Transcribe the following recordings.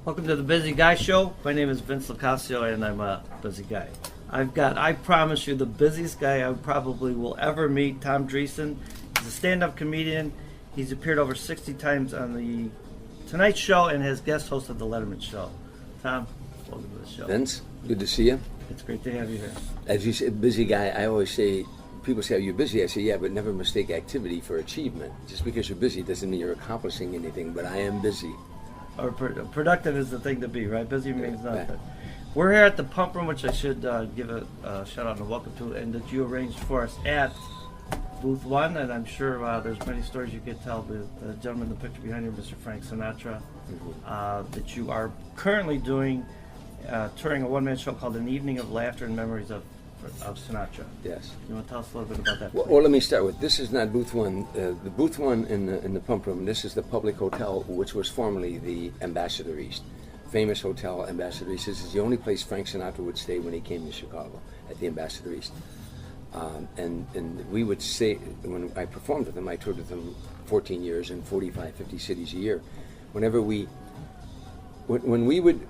Welcome to the Busy Guy Show. My name is Vince LoCascio, and I'm a busy guy. I promise you, the busiest guy I probably will ever meet, Tom Dreesen. He's a stand-up comedian. He's appeared over 60 times on the Tonight Show and has guest hosted the Letterman Show. Tom, welcome to the show. Vince, good to see you. It's great to have you here. As you said, busy guy, I always say, people say, are you busy? I say, yeah, but never mistake activity for achievement. Just because you're busy doesn't mean you're accomplishing anything, but I am busy. Or productive is the thing to be, right? Busy means nothing. Yeah. We're here at the Pump Room, which I should give a shout out and a welcome to, and that you arranged for us at Booth 1, and I'm sure there's many stories you could tell. The gentleman in the picture behind you, Mr. Frank Sinatra, that you are currently doing, touring a one-man show called An Evening of Laughter and Memories of Sinatra. Yes. You want to tell us a little bit about that? Well, let me start with, this is not Booth 1. The Booth 1 in the Pump Room, this is the public hotel, which was formerly the Ambassador East. Famous hotel, Ambassador East. This is the only place Frank Sinatra would stay when he came to Chicago, at the Ambassador East. And we would stay, when I performed with him, I toured with him 14 years in 45, 50 cities a year. When we would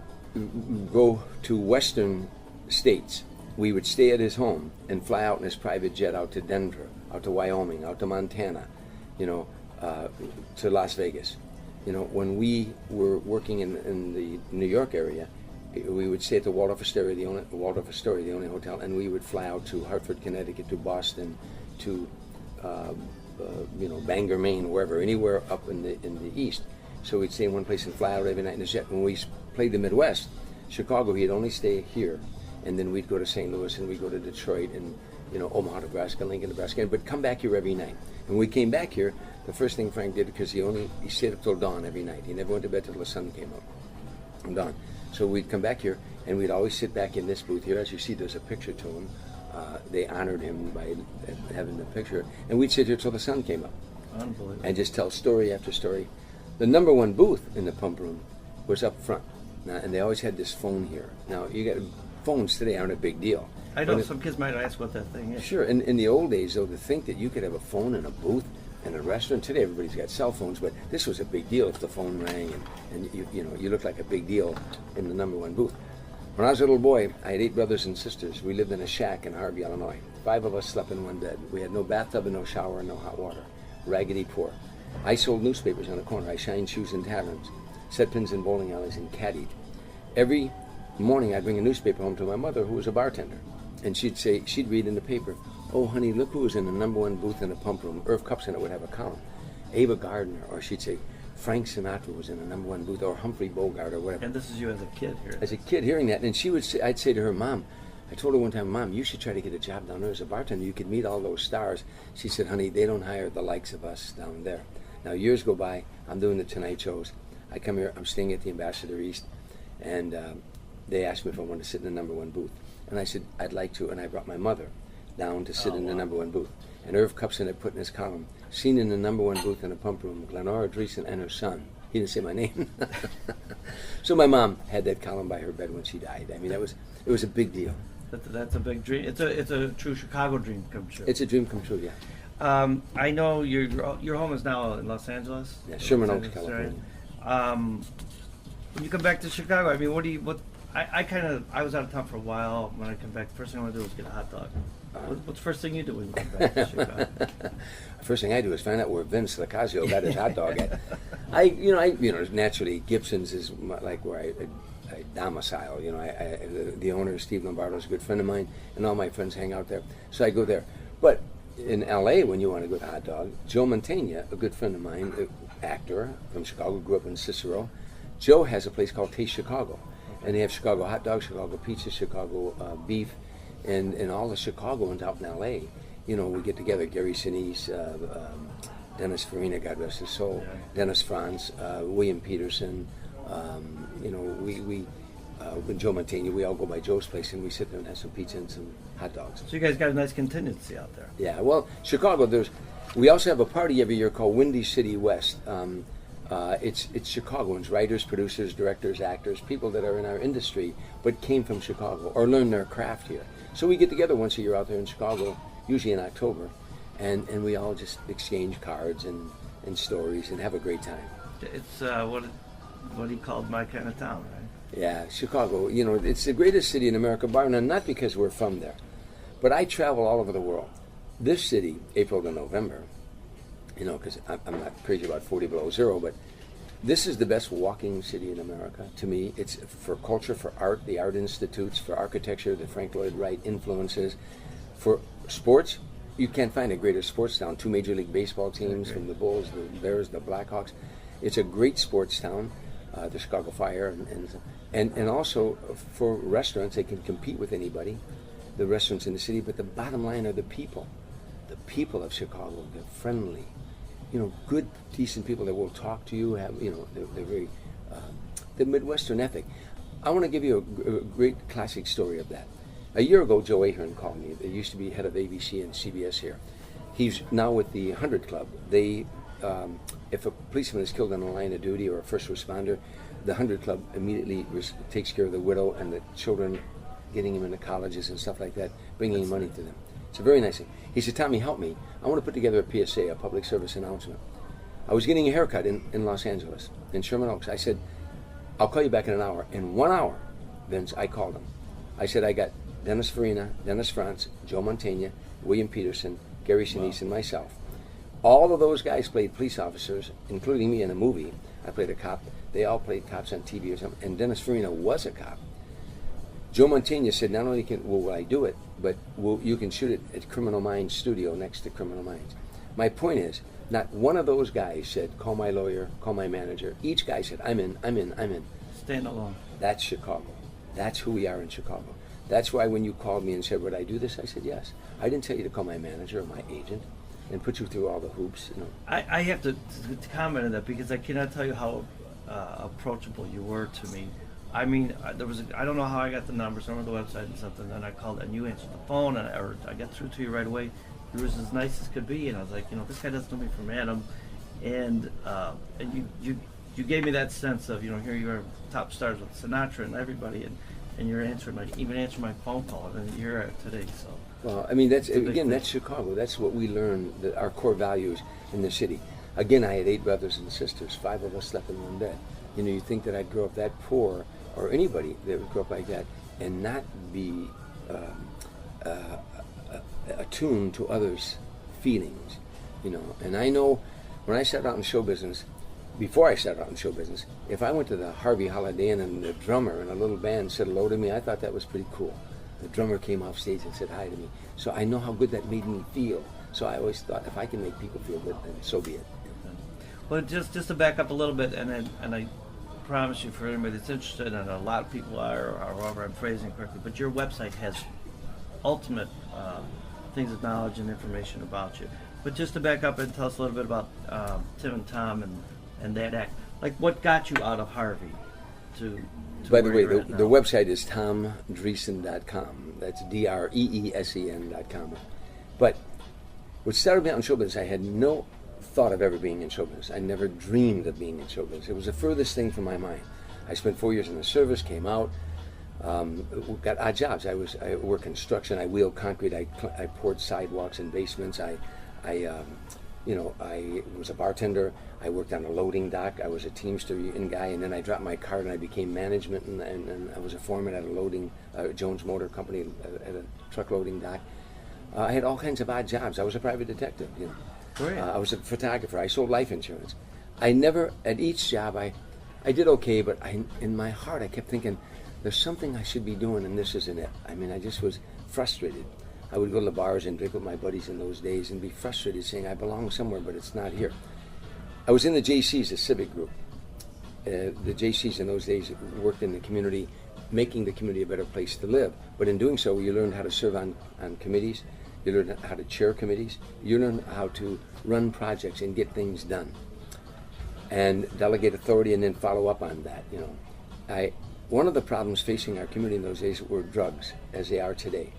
go to western states, we would stay at his home and fly out in his private jet out to Denver, out to Wyoming, out to Montana, to Las Vegas. When we were working in the New York area, we would stay at the Waldorf Astoria, the only hotel, and we would fly out to Hartford, Connecticut, to Boston, to Bangor, Maine, wherever, anywhere up in the east. So we'd stay in one place and fly out every night in his jet. When we played the Midwest, Chicago, he'd only stay here. And then we'd go to St. Louis, and we'd go to Detroit, and Omaha, Nebraska, Lincoln, Nebraska, but come back here every night. And when we came back here, the first thing Frank did, because he stayed up till dawn every night. He never went to bed till the sun came up from dawn. So we'd come back here, and we'd always sit back in this booth here. As you see, there's a picture to him. They honored him by having the picture, and we'd sit here till the sun came up. Unbelievable. And just tell story after story. The number one booth in the Pump Room was up front, and they always had this phone here. Now you got. Phones today aren't a big deal. I know some kids might ask what that thing is. Sure. In the old days, though, to think that you could have a phone in a booth in a restaurant, today everybody's got cell phones, but this was a big deal if the phone rang, and you looked like a big deal in the number one booth. When I was a little boy, I had 8 brothers and sisters. We lived in a shack in Harvey, Illinois. 5 of us slept in one bed. We had no bathtub and no shower and no hot water. Raggedy poor. I sold newspapers on the corner. I shined shoes in taverns, set pins in bowling alleys, and caddied. Every morning I'd bring a newspaper home to my mother, who was a bartender, and she'd read in the paper, "Oh honey, look who was in the number one booth in the Pump Room." Irv Kupson would have a column, Ava Gardner, or she'd say Frank Sinatra was in the number one booth, or Humphrey Bogart, or whatever. And this is you as a kid here. As a kid hearing that, and I'd say to her, "Mom," I told her one time, "Mom, you should try to get a job down there as a bartender. You could meet all those stars." She said, "Honey, they don't hire the likes of us down there." Now years go by, I'm doing the Tonight shows. I come here, I'm staying at the Ambassador East, and they asked me if I wanted to sit in the number one booth. And I said, I'd like to, and I brought my mother down to sit in the number one booth. And Irv Kupson had put in his column, "Seen in the number one booth in the Pump Room, Glenora Dreesen and her son." He didn't say my name. So my mom had that column by her bed when she died. I mean, it was a big deal. That's a big dream. It's a true Chicago dream come true. It's a dream come true, yeah. I know your home is now in Los Angeles. Yeah, Sherman Oaks, California. When you come back to Chicago, I mean, I was out of town for a while. When I come back, the first thing I want to do is get a hot dog. What's the first thing you do when you come back to Chicago? First thing I do is find out where Vince LoCascio got his hot dog at. Naturally, Gibson's is like where I domicile. The owner, Steve Lombardo, is a good friend of mine, and all my friends hang out there. So I go there. But in L.A., when you want a good hot dog, Joe Mantegna, a good friend of mine, actor from Chicago, grew up in Cicero. Joe has a place called Taste Chicago, and they have Chicago hot dogs, Chicago pizza, Chicago beef, and all the Chicagoans out in L.A. We get together. Gary Sinise, Dennis Farina, God rest his soul, Dennis Franz, William Peterson. With Joe Mantegna, we all go by Joe's place, and we sit there and have some pizza and some hot dogs. So you guys got a nice contingency out there. Yeah, well, Chicago, we also have a party every year called Windy City West. It's Chicagoans, writers, producers, directors, actors, people that are in our industry but came from Chicago or learned their craft here. So we get together once a year out there in Chicago, usually in October, and we all just exchange cards and stories and have a great time. It's what he called my kind of town, right? Yeah, Chicago, you know, it's the greatest city in America, bar none, not because we're from there, but I travel all over the world. This city, April to November, you know, because I'm not crazy about 40 below zero, but this is the best walking city in America to me. It's for culture, for art, the art institutes, for architecture, the Frank Lloyd Wright influences. For sports, you can't find a greater sports town. 2 Major League Baseball teams, from the Bulls, the Bears, the Blackhawks. It's a great sports town, the Chicago Fire, and also for restaurants, they can compete with anybody, the restaurants in the city, but the bottom line are the people. The people of Chicago, they're friendly. You know, good, decent people that will talk to you. Have, you know, they're very the Midwestern ethic. I want to give you a great classic story of that. A year ago, Joe Ahern called me. He used to be head of ABC and CBS here. He's now with the 100 Club. They, if a policeman is killed on the line of duty or a first responder, the 100 Club immediately takes care of the widow and the children, getting them into colleges and stuff like that, bringing money to them. It's a very nice thing. He said, Tommy, help me. I want to put together a PSA, a public service announcement. I was getting a haircut in Los Angeles, in Sherman Oaks. I said, I'll call you back in an hour. In 1 hour, Vince, I called him. I said, I got Dennis Farina, Dennis Franz, Joe Mantegna, William Peterson, Gary Sinise, and myself. All of those guys played police officers, including me in a movie. I played a cop. They all played cops on TV or something. And Dennis Farina was a cop. Joe Mantegna said, not only will I do it, but you can shoot it at Criminal Minds Studio next to Criminal Minds. My point is, not one of those guys said, call my lawyer, call my manager. Each guy said, I'm in. Stand alone. That's Chicago. That's who we are in Chicago. That's why when you called me and said, would I do this? I said, yes. I didn't tell you to call my manager or my agent and put you through all the hoops. You know. I have to comment on that because I cannot tell you how approachable you were to me. I mean, I don't know how I got the numbers on the website and something. Then I called and you answered the phone, or I got through to you right away. You were as nice as could be, and I was like, you know, this guy doesn't know me from Adam, and you gave me that sense of, you know, here you are, top stars with Sinatra and everybody, and you're answering my phone call, and you're here today. So. Well, I mean, that's Chicago. That's what we learned, our core values in the city. Again, I had 8 brothers and sisters. 5 of us slept in one bed. You know, you think that I'd grow up that poor, or anybody that would grow up like that, and not be attuned to others' feelings, you know. And I know when I started out in show business, before I started out in show business, if I went to the Harvey Holiday Inn and the drummer and a little band said hello to me, I thought that was pretty cool. The drummer came off stage and said hi to me. So I know how good that made me feel. So I always thought, if I can make people feel good, then so be it. Well, just to back up a little bit, and I promise you, for anybody that's interested, and a lot of people are, or however I'm phrasing it correctly, but your website has ultimate things of knowledge and information about you. But just to back up and tell us a little bit about Tim and Tom and that act. Like, what got you out of Harvey to By the way, the website is tomdreesen.com. That's DREESEN.com. But what started me out in show business, I had no thought of ever being in show business. I never dreamed of being in show business. It was the furthest thing from my mind. I spent 4 years in the service, came out, got odd jobs. I worked construction. I wheeled concrete. I poured sidewalks and basements. I was a bartender. I worked on a loading dock. I was a Teamster guy, and then I dropped my card and I became management, and I was a foreman at a Jones Motor Company at a truck loading dock. I had all kinds of odd jobs. I was a private detective, you know. Great. I was a photographer. I sold life insurance. I never, at each job, I did okay, but in my heart, I kept thinking, there's something I should be doing, and this isn't it. I mean, I just was frustrated. I would go to the bars and drink with my buddies in those days and be frustrated, saying, I belong somewhere, but it's not here. I was in the JCs, a civic group. The JCs in those days worked in the community, making the community a better place to live. But in doing so, you learned how to serve on committees. You learn how to chair committees. You learn how to run projects and get things done, and delegate authority, and then follow up on that. You know, one of the problems facing our community in those days were drugs, as they are today.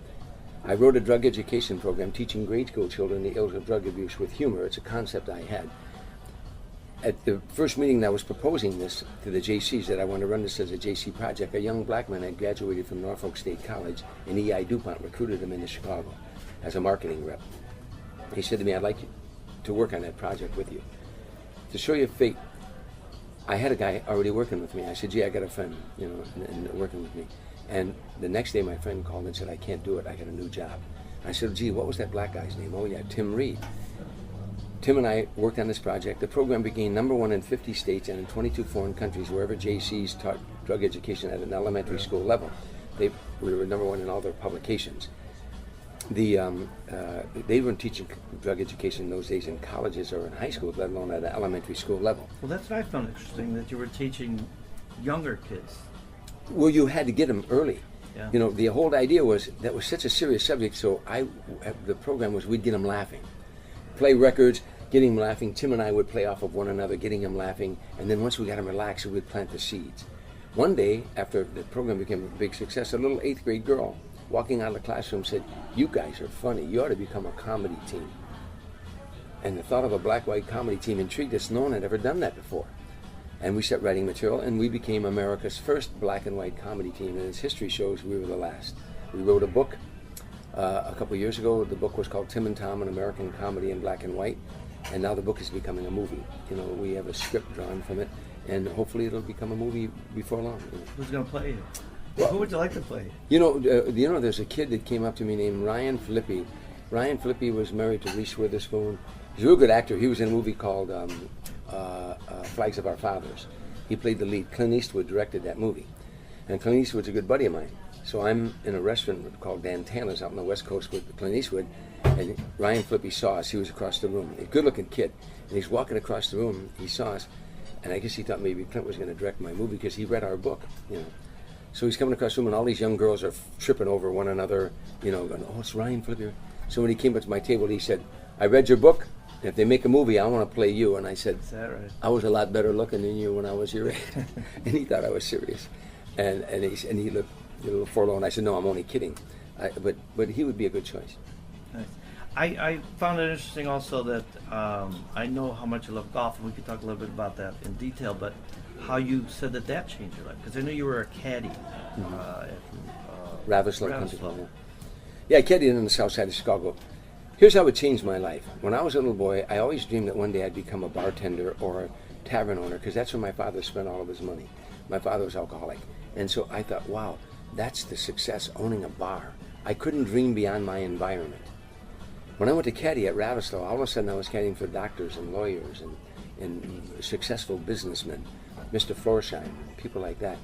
I wrote a drug education program teaching grade school children the ills of drug abuse with humor. It's a concept I had. At the first meeting that I was proposing this to the JCs, that I want to run this as a JC project, a young black man had graduated from Norfolk State College, and E.I. DuPont recruited him into Chicago as a marketing rep. He said to me, I'd like to work on that project with you. To show you fate, I had a guy already working with me. I said, gee, I got a friend, you know, and working with me. And the next day my friend called and said, I can't do it. I got a new job. I said, gee, what was that black guy's name? Oh, yeah, Tim Reed. Tim and I worked on this project. The program became #1 in 50 states and in 22 foreign countries, wherever JCs taught drug education at an elementary school level. We were #1 in all their publications. They weren't teaching drug education in those days in colleges or in high school, let alone at an elementary school level. Well, that's what I found interesting, that you were teaching younger kids. Well, you had to get them early. Yeah. You know, the whole idea was that was such a serious subject, so the program was we'd get them laughing. Play records, getting them laughing. Tim and I would play off of one another, getting them laughing, and then once we got them relaxed, we'd plant the seeds. One day, after the program became a big success, a little 8th grade girl walking out of the classroom said, you guys are funny. You ought to become a comedy team. And the thought of a black-white comedy team intrigued us. No one had ever done that before. And we started writing material, and we became America's first black and white comedy team. And as history shows, we were the last. We wrote a book a couple of years ago. The book was called Tim and Tom, An American Comedy in Black and White. And now the book is becoming a movie. You know, we have a script drawn from it, and hopefully it'll become a movie before long. You know. Who's going to play you? Well, who would you like to play? You know, there's a kid that came up to me named Ryan Filippi. Ryan Filippi was married to Reese Witherspoon. He's a real good actor. He was in a movie called Flags of Our Fathers. He played the lead. Clint Eastwood directed that movie. And Clint Eastwood's a good buddy of mine. So I'm in a restaurant called Dan Taylor's out on the West Coast with Clint Eastwood, and Ryan Filippi saw us. He was across the room. A good-looking kid. And he's walking across the room. He saw us, and I guess he thought maybe Clint was going to direct my movie because he read our book, you know. So he's coming across the room, and all these young girls are tripping over one another, you know, going, oh, it's Ryan Filippi. So when he came up to my table, he said, I read your book, and if they make a movie, I want to play you. And I said, is that right? I was a lot better looking than you when I was your age. And he thought I was serious. And he looked a little forlorn. I said, no, I'm only kidding. But he would be a good choice. Nice. I found it interesting also that I know how much you love golf, and we could talk a little bit about that in detail, but how you said that changed your life. Because I knew you were a caddy at Ravislow Country Club. Yeah, I caddied in the south side of Chicago. Here's how it changed my life. When I was a little boy, I always dreamed that one day I'd become a bartender or a tavern owner, because that's where my father spent all of his money. My father was alcoholic. And so I thought, wow, that's the success, owning a bar. I couldn't dream beyond my environment. When I went to caddy at Ravislow, all of a sudden I was caddying for doctors and lawyers and successful businessmen, Mr. Florsheim, people like that.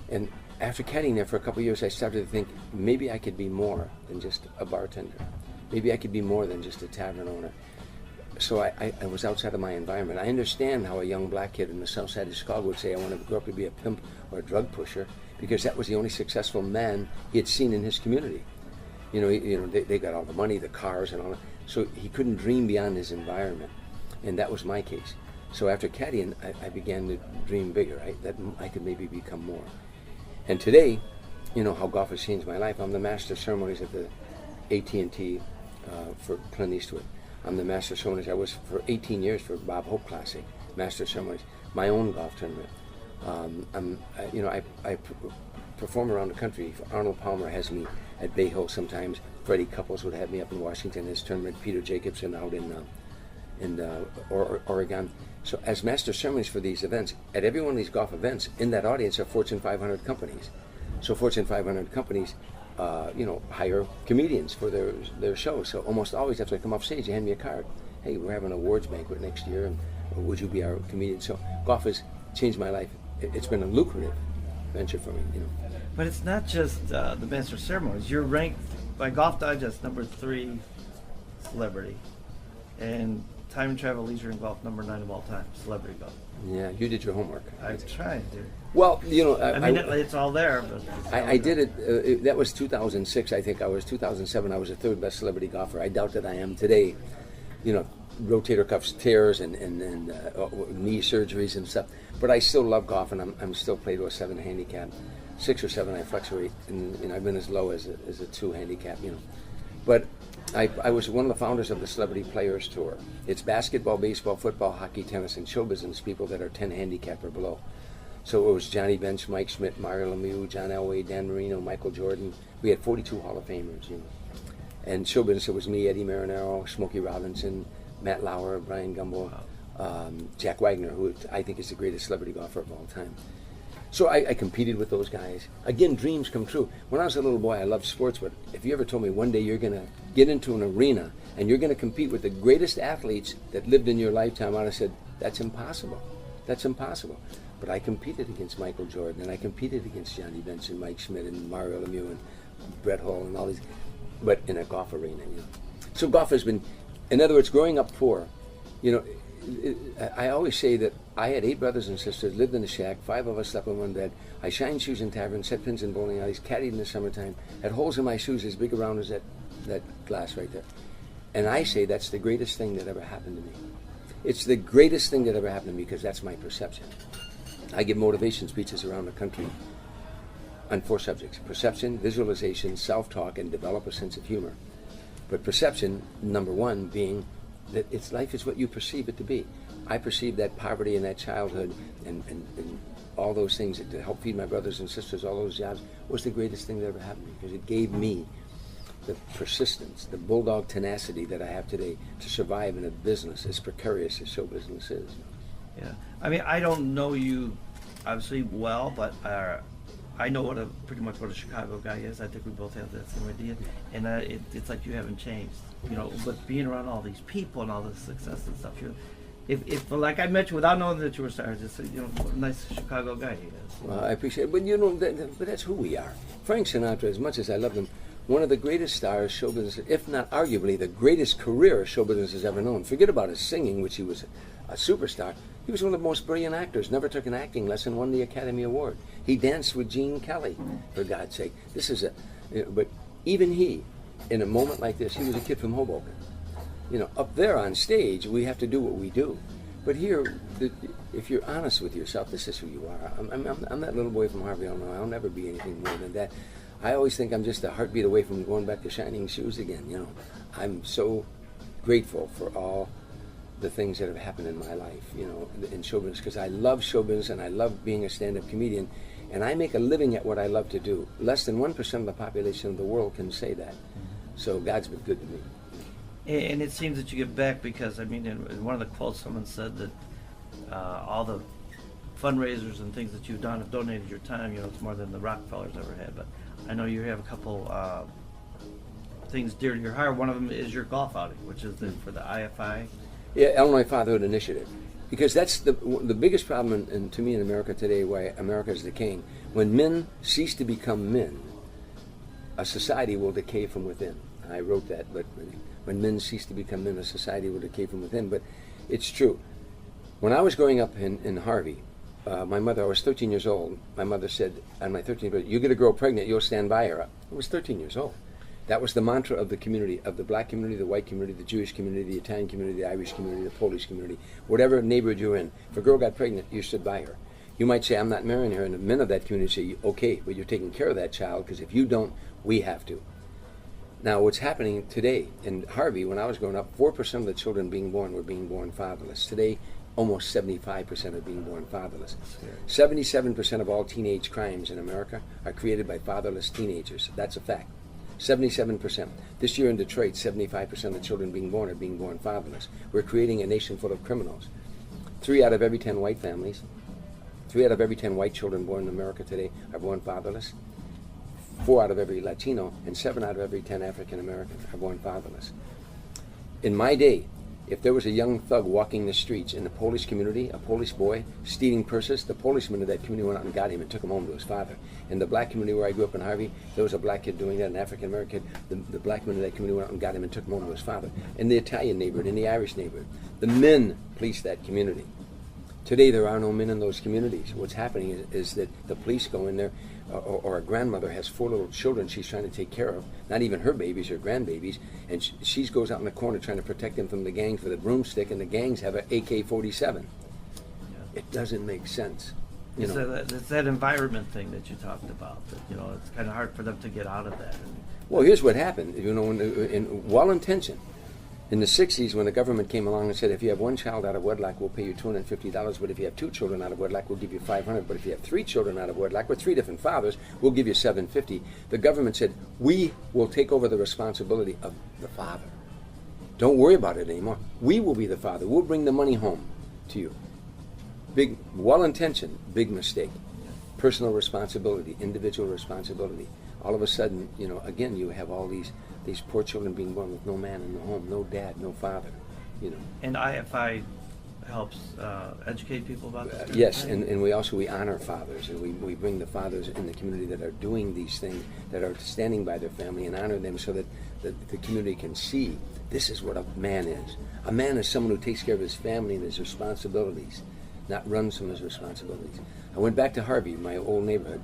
And after caddying there for a couple of years, I started to think, maybe I could be more than just a bartender. Maybe I could be more than just a tavern owner. So I was outside of my environment. I understand how a young black kid in the south side of Chicago would say, I want to grow up to be a pimp or a drug pusher, because that was the only successful man he had seen in his community. You know, they got all the money, the cars, and all that. So he couldn't dream beyond his environment, and that was my case. So after caddying, I began to dream bigger, right? That I could maybe become more. And today, you know how golf has changed my life. I'm the master of ceremonies at the AT&T for Clint Eastwood. I'm the master of ceremonies. I was for 18 years for Bob Hope Classic, master of ceremonies. My own golf tournament. I perform around the country. Arnold Palmer has me at Bay Hill sometimes. Freddie Couples would have me up in Washington. His tournament. Peter Jacobson out in Oregon. So as master of ceremonies for these events, at every one of these golf events, in that audience are Fortune 500 companies. So Fortune 500 companies, hire comedians for their shows. So almost always after I come off stage, they hand me a card. Hey, we're having an awards banquet next year, and would you be our comedian? So golf has changed my life. It's been a lucrative venture for me, you know. But it's not just the master of ceremonies. You're ranked by Golf Digest #3 celebrity, and Time and Travel Leisure and Golf #9 of all time, celebrity golf. Yeah, you did your homework. I tried to. Well, it's all there. But I did it. That was 2006, I think. 2007. I was the 3rd best celebrity golfer. I doubt that I am today. You know, rotator cuff tears and knee surgeries and stuff. But I still love golf, and I'm still play to a 7 handicap. 6 or 7 I fluctuate, and I've been as low as a 2 handicap. You know, but I was one of the founders of the Celebrity Players Tour. It's basketball, baseball, football, hockey, tennis, and show business people that are 10 handicap or below. So it was Johnny Bench, Mike Schmidt, Mario Lemieux, John Elway, Dan Marino, Michael Jordan. We had 42 Hall of Famers, you know. And show business, it was me, Eddie Marinaro, Smokey Robinson, Matt Lauer, Brian Gumbel, Jack Wagner, who I think is the greatest celebrity golfer of all time. So I competed with those guys. Again, dreams come true. When I was a little boy, I loved sports, but if you ever told me one day you're going to get into an arena and you're going to compete with the greatest athletes that lived in your lifetime, I'd have said, that's impossible. That's impossible. But I competed against Michael Jordan, and I competed against Johnny Benson, Mike Schmidt, and Mario Lemieux, and Brett Hull, and all these, but in a golf arena, you know. So golf has been, in other words, growing up poor, you know, I always say that I had 8 brothers and sisters, lived in a shack, 5 of us slept in one bed. I shined shoes in taverns, set pins in bowling alleys, caddied in the summertime, had holes in my shoes as big around as that glass right there. And I say that's the greatest thing that ever happened to me. It's the greatest thing that ever happened to me because that's my perception. I give motivation speeches around the country on 4 subjects: perception, visualization, self-talk, and develop a sense of humor. But perception, number 1, being that it's life is what you perceive it to be. I perceived that poverty in that childhood and all those things to help feed my brothers and sisters, all those jobs, was the greatest thing that ever happened to me because it gave me the persistence, the bulldog tenacity that I have today to survive in a business as precarious as show business is. Yeah, I mean, I don't know you obviously well, but I know pretty much what a Chicago guy is. I think we both have that same idea, and it's like you haven't changed, you know. But being around all these people and all this success and stuff, if like I met you without knowing that you were stars, just you know, what a nice Chicago guy he is. Well, I appreciate it, but you know, but that's who we are. Frank Sinatra, as much as I love him, one of the greatest stars show business, if not arguably the greatest career show business has ever known. Forget about his singing, which he was a superstar. He was one of the most brilliant actors, never took an acting lesson, won the Academy Award. He danced with Gene Kelly, for God's sake. But even he, in a moment like this, he was a kid from Hoboken. You know, up there on stage, we have to do what we do. But here, if you're honest with yourself, this is who you are. I'm that little boy from Harvey, Illinois. I'll never be anything more than that. I always think I'm just a heartbeat away from going back to shining shoes again, you know. I'm so grateful for all the things that have happened in my life, you know, in show business, because I love show business and I love being a stand-up comedian, and I make a living at what I love to do. Less than 1% of the population of the world can say that. So God's been good to me. And it seems that you give back because, I mean, in one of the quotes, someone said that all the fundraisers and things that you've done have donated your time. You know, it's more than the Rockefellers ever had. But I know you have a couple things dear to your heart. One of them is your golf outing, which is for the IFI. Yeah, Illinois Fatherhood Initiative. Because that's the biggest problem to me in America today, why America is decaying. When men cease to become men, a society will decay from within. I wrote that, but when men cease to become men, a society will decay from within. But it's true. When I was growing up in Harvey, my mother, I was 13 years old. My mother said, on my 13th birthday, you get a girl pregnant, you'll stand by her. I was 13 years old. That was the mantra of the community, of the black community, the white community, the Jewish community, the Italian community, the Irish community, the Polish community, whatever neighborhood you're in. If a girl got pregnant, you stood by her. You might say, I'm not marrying her, and the men of that community say, okay, but you're taking care of that child, because if you don't, we have to. Now, what's happening today in Harvey, when I was growing up, 4% of the children being born were being born fatherless. Today, almost 75% are being born fatherless. 77% of all teenage crimes in America are created by fatherless teenagers. That's a fact. 77%. This year in Detroit, 75% of the children being born are being born fatherless. We're creating a nation full of criminals. 3 out of every 10 white families, 3 out of every 10 white children born in America today are born fatherless. 4 out of every Latino and 7 out of every 10 African Americans are born fatherless. In my day, if there was a young thug walking the streets in the Polish community, a Polish boy stealing purses, the policeman of that community went out and got him and took him home to his father. In the black community where I grew up in Harvey, there was a black kid doing that, an African American kid. The black man of that community went out and got him and took him home to his father. In the Italian neighborhood, in the Irish neighborhood, the men policed that community. Today, there are no men in those communities. What's happening is that the police go in there, or a grandmother has 4 little children she's trying to take care of, not even her babies or grandbabies, and she goes out in the corner trying to protect them from the gangs with a broomstick, and the gangs have an AK-47. Yeah. It doesn't make sense. You know? It's that environment thing that you talked about. That, you know, it's kind of hard for them to get out of that. Well, here's what happened. You know, well-intentioned. In the 60s, when the government came along and said, if you have 1 child out of wedlock, we'll pay you $250, but if you have 2 children out of wedlock, we'll give you $500, but if you have 3 children out of wedlock with 3 different fathers, we'll give you $750. The government said, we will take over the responsibility of the father. Don't worry about it anymore. We will be the father. We'll bring the money home. to you. Big, well-intentioned, big mistake. Personal responsibility, individual responsibility. All of a sudden, again, you have all these poor children being born with no man in the home, no dad, no father, And IFI helps educate people about this? Yes, and we honor fathers, and we bring the fathers in the community that are doing these things, that are standing by their family, and honor them so that the community can see this is what a man is. A man is someone who takes care of his family and his responsibilities, not runs from his responsibilities. I went back to Harvey, my old neighborhood.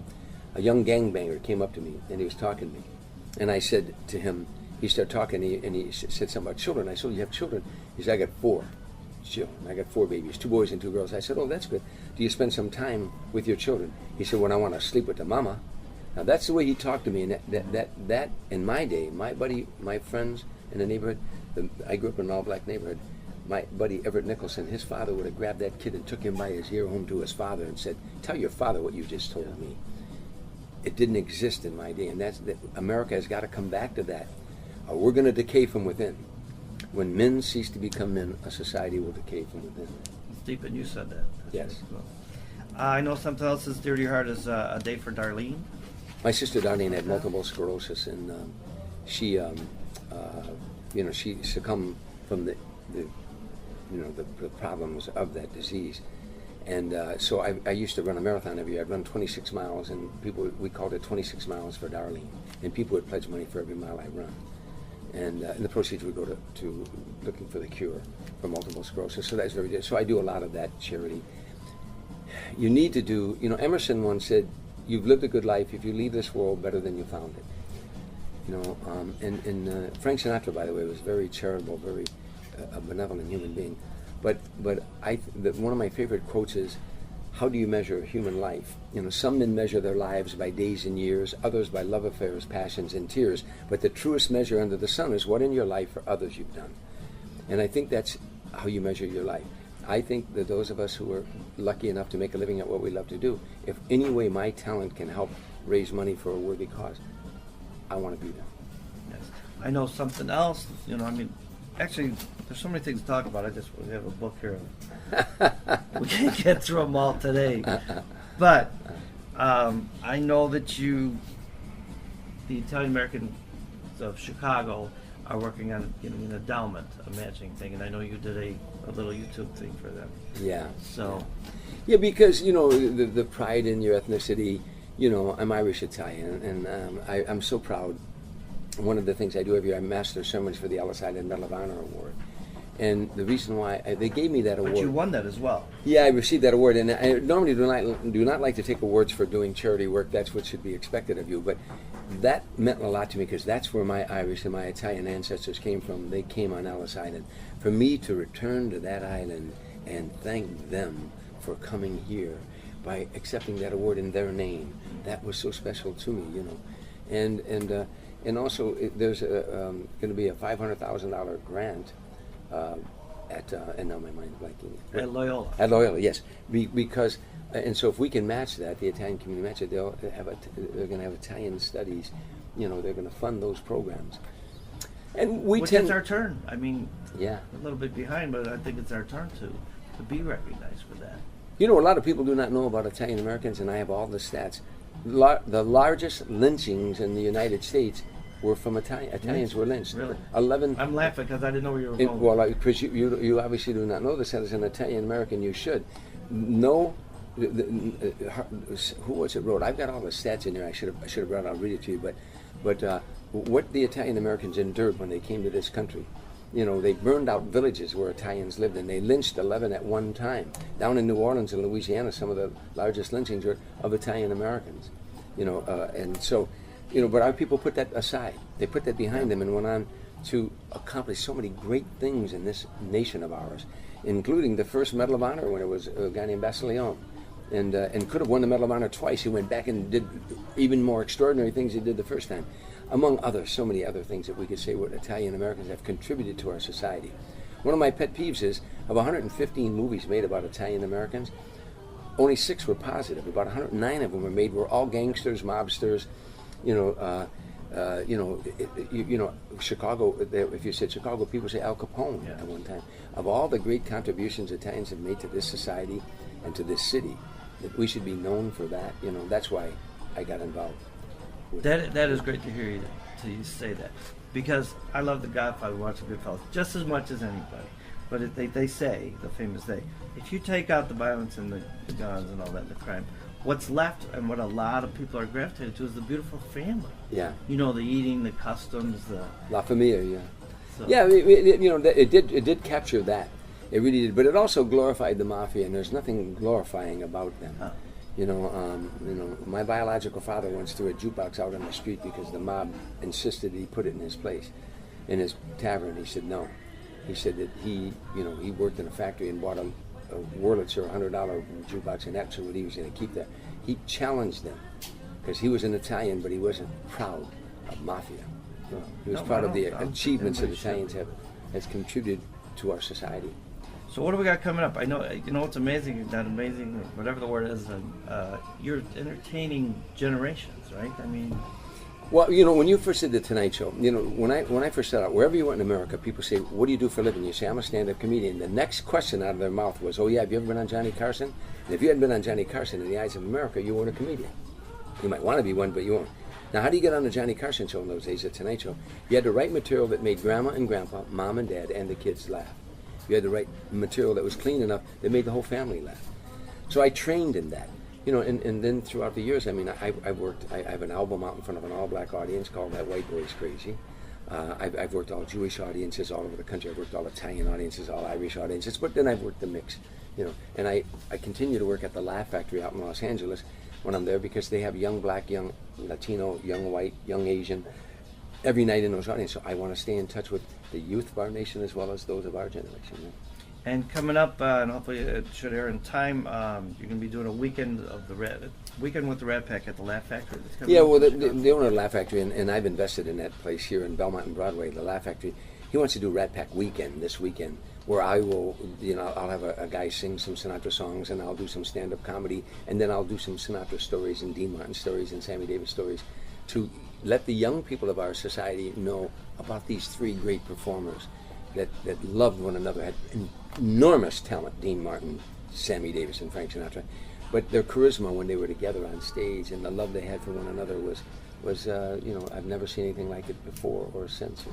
A young gangbanger came up to me, and he was talking to me. And I said to him, he started talking, and he said something about children. I said, "You have children?" He said, "I got 4 children. I got 4 babies, 2 boys and 2 girls." I said, "Oh, that's good. Do you spend some time with your children?" He said, "When I want to sleep with the mama." Now, that's the way he talked to me. And that in my day, my friends in the neighborhood, I grew up in an all-black neighborhood. My buddy Everett Nicholson, his father would have grabbed that kid and took him by his ear home to his father and said, "Tell your father what you just told me." It didn't exist in my day, and America has got to come back to that. We're going to decay from within. When men cease to become men, a society will decay from within. Stephen, you said that. Yes. Cool. I know something else that's dear to your heart is a day for Darlene. My sister Darlene had multiple sclerosis, and she succumbed from the problems of that disease. And so I used to run a marathon every year. I'd run 26 miles, and we called it 26 miles for Darlene. And people would pledge money for every mile I run. And the proceeds would go to looking for the cure for multiple sclerosis. So that's very good. So I do a lot of that charity. You need to do, Emerson once said, "You've lived a good life if you leave this world better than you found it." And Frank Sinatra, by the way, was very charitable, very a benevolent human being. But one of my favorite quotes is, "How do you measure human life? Some men measure their lives by days and years, others by love affairs, passions, and tears. But the truest measure under the sun is what in your life for others you've done." And I think that's how you measure your life. I think that those of us who are lucky enough to make a living at what we love to do, if any way my talent can help raise money for a worthy cause, I want to be there. Yes. I know something else, actually, there's so many things to talk about. We have a book here. We can't get through them all today. But I know that the Italian Americans of Chicago, are working on getting an endowment, a matching thing. And I know you did a little YouTube thing for them. Yeah. So. Yeah, because, the pride in your ethnicity, I'm Irish Italian, and I'm so proud. One of the things I do every year, I master sermons for the Ellis Island Medal of Honor Award. And the reason why they gave me that award. But you won that as well. Yeah, I received that award, and I normally do not like to take awards for doing charity work. That's what should be expected of you. But that meant a lot to me because that's where my Irish and my Italian ancestors came from. They came on Ellis Island. For me to return to that island and thank them for coming here by accepting that award in their name, that was so special to me, And also, there's going to be a $500,000 grant and now my mind's blanking. At Loyola. At Loyola, yes. Because, and so if we can match that, the Italian community match it, they're going to have Italian studies. They're going to fund those programs. And Which is our turn. Yeah. A little bit behind, but I think it's our turn to be recognized for that. A lot of people do not know about Italian Americans, and I have all the stats. The largest lynchings in the United States were from Italians were lynched. Really? 11. I'm laughing because I didn't know where you were going. Well, because you obviously do not know this. As an Italian American, you should know. Who was it wrote? I've got all the stats in there. I should have brought it. I'll read it to you. But what the Italian Americans endured when they came to this country. They burned out villages where Italians lived, and they lynched 11 at one time. Down in New Orleans and Louisiana, some of the largest lynchings were of Italian Americans. And so. But our people put that aside. They put that behind them and went on to accomplish so many great things in this nation of ours, including the first Medal of Honor when it was a guy named Bastiglione, and could have won the Medal of Honor twice. He went back and did even more extraordinary things he did the first time, among others, so many other things that we could say what Italian Americans have contributed to our society. One of my pet peeves is, of 115 movies made about Italian Americans, only 6 were positive. About 109 of them were all gangsters, mobsters, Chicago. If you said Chicago, people say Al Capone Yeah. at one time. Of all the great contributions Italians have made to this society and to this city, that we should be known for that. That's why I got involved. That is great to hear you say that, because I love The Godfather, watching Goodfellas just as much as anybody. But they say, the famous say, if you take out the violence and the guns and all that, the crime, what's left and what a lot of people are gravitated to is the beautiful family. Yeah. The eating, the customs, the La Familia, yeah. so. Yeah, it did capture that. It really did, but it also glorified the mafia, and there's nothing glorifying about them. Huh. My biological father once threw a jukebox out on the street because the mob insisted he put it in his place, in his tavern. He said no. He said that he worked in a factory and bought a Wurlitzer $100 jukebox, and that's what he was going to keep there. He challenged them because he was an Italian, but he wasn't proud of mafia. He was proud of the achievements that Italians has contributed to our society. So what do we got coming up? I know, what's amazing, not amazing, whatever the word is, you're entertaining generations, right? I mean... Well, when you first did the Tonight Show, when I first started out, wherever you went in America, people say, what do you do for a living? You say, I'm a stand-up comedian. The next question out of their mouth was, oh yeah, have you ever been on Johnny Carson? And if you hadn't been on Johnny Carson, in the eyes of America, you weren't a comedian. You might want to be one, but you won't. Now, how do you get on the Johnny Carson show in those days, the Tonight Show? You had to write material that made grandma and grandpa, mom and dad, and the kids laugh. You had to write material that was clean enough that made the whole family laugh. So I trained in that. And then throughout the years, I have an album out in front of an all-black audience called That White Boy's Crazy. I've worked all Jewish audiences all over the country. I've worked all Italian audiences, all Irish audiences, but then I've worked the mix, And I continue to work at the Laugh Factory out in Los Angeles when I'm there because they have young black, young Latino, young white, young Asian every night in those audiences. So I want to stay in touch with the youth of our nation as well as those of our generation. And coming up, and hopefully it should air in time, you're going to be doing a weekend with the Rat Pack at the Laugh Factory. Yeah, well, the owner of the Laugh Factory, and I've invested in that place here in Belmont and Broadway, the Laugh Factory. He wants to do Rat Pack weekend this weekend, where I will, I'll have a guy sing some Sinatra songs, and I'll do some stand-up comedy, and then I'll do some Sinatra stories and Dean Martin stories and Sammy Davis stories to let the young people of our society know about these three great performers that loved one another, had enormous talent, Dean Martin, Sammy Davis, and Frank Sinatra. But their charisma when they were together on stage and the love they had for one another was I've never seen anything like it before or since.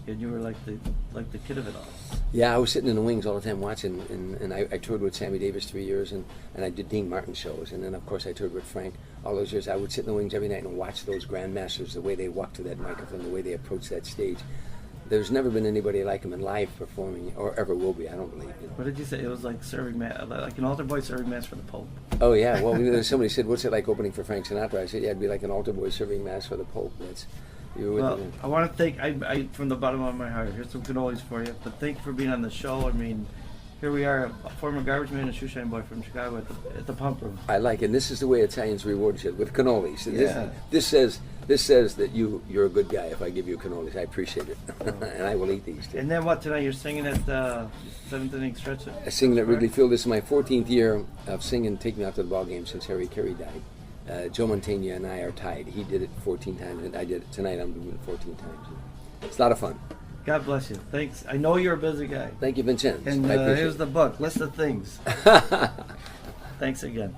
And you were like the kid of it all. Yeah, I was sitting in the wings all the time watching, and I toured with Sammy Davis 3 years, and I did Dean Martin shows, and then of course I toured with Frank all those years. I would sit in the wings every night and watch those grandmasters, the way they walked to that microphone, the way they approached that stage. There's never been anybody like him in live performing, or ever will be, I don't believe. What did you say? It was like serving mass, like an altar boy serving mass for the Pope. Oh yeah, well somebody said, what's it like opening for Frank Sinatra? I said, yeah, it'd be like an altar boy serving mass for the Pope. Well, I want to thank, I from the bottom of my heart, here's some cannolis for you, but thank you for being on the show. I mean, here we are, a former garbage man and shoeshine boy from Chicago at the pump room. I like it, and this is the way Italians reward you, with cannolis. Yeah. This says that you're a good guy if I give you cannolis. I appreciate it, and I will eat these too. And then what, tonight you're singing at the 7th inning stretch? I'm singing at Wrigley Field. This is my 14th year of singing Take Me Out to the Ball Game since Harry Carey died. Joe Mantegna and I are tied. He did it 14 times, and I did it tonight. I'm doing it 14 times. It's a lot of fun. God bless you. Thanks. I know you're a busy guy. Thank you, Vincent. And here's the book, list of things. Thanks again.